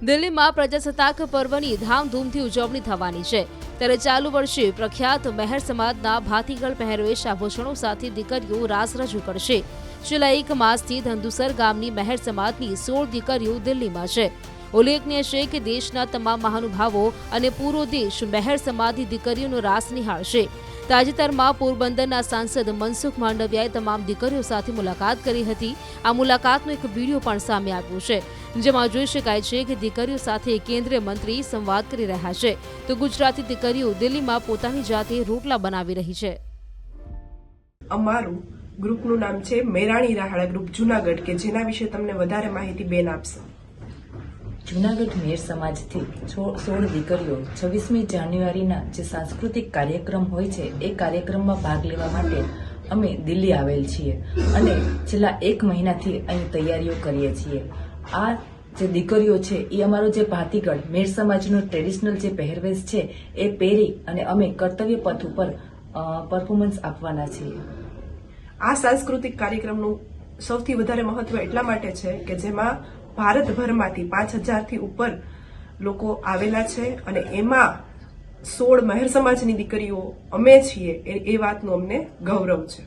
દિલ્હીમાં પ્રજાસત્તાક પર્વની ધામધૂમથી ઉજવણી થવાની છે ત્યારે ચાલુ વર્ષે પ્રખ્યાત મહેર સમાજના ભાતીગળ પહેરવેશ આભૂષણો સાથે દીકરીઓ રાસ રજૂ કરશે। છેલ્લા એક માસથી ધંધુસર ગામની મહેર સમાજની 16 દીકરીઓ દિલ્હીમાં છે। ઉલ્લેખનીય છે કે દેશના તમામ મહાનુભાવો અને પૂરો દેશ મહેર સમાજની દીકરીઓનો રાસ નિહાળશે। તાજેતરમાં પોરબંદરના સાંસદ મનસુખ માંડવિયાએ તમામ દીકરીઓ સાથે મુલાકાત કરી હતી। આ મુલાકાતનો એક વિડીયો પણ સામે આવ્યો છે, જેમાં જોઈ શકાય છે કે દીકરીઓ સાથે કેન્દ્રીય મંત્રી સંવાદ કરી રહ્યા છે, તો ગુજરાતી દીકરીઓ દિલ્હીમાં પોતાની જાતે રોટલા બનાવી રહી છે। અમારું ગ્રુપનું નામ છે મેરાણી રાહાડા ગ્રુપ જૂનાગઢ, કે જેના વિશે તમને વધારે માહિતી બેન આપશે। જૂનાગઢ મેર સમાજથી 16 દીકરીઓ 26મી જાન્યુઆરીના જે સાંસ્કૃતિક કાર્યક્રમ હોય છે એ કાર્યક્રમમાં ભાગ લેવા માટે અમે દિલ્હી આવેલ છીએ અને છેલ્લા 1 મહિનાથી અહીં તૈયારીઓ કરીએ છીએ। આ જે દીકરીઓ છે એ અમારો જે ભાતીગળ મેર સમાજનો ટ્રેડિશનલ જે પહેરવેશ છે એ પહેરી અને અમે કર્તવ્ય પથ ઉપર પરફોર્મન્સ આપવાના છીએ। આ સાંસ્કૃતિક કાર્યક્રમનું સૌથી વધારે મહત્વ એટલા માટે છે કે જેમાં ભારતભરમાંથી 5000થી ઉપર લોકો આવેલા છે અને એમાં 16 મહેર સમાજની દીકરીઓ અમે છીએ, એ વાતનું અમને ગૌરવ છે।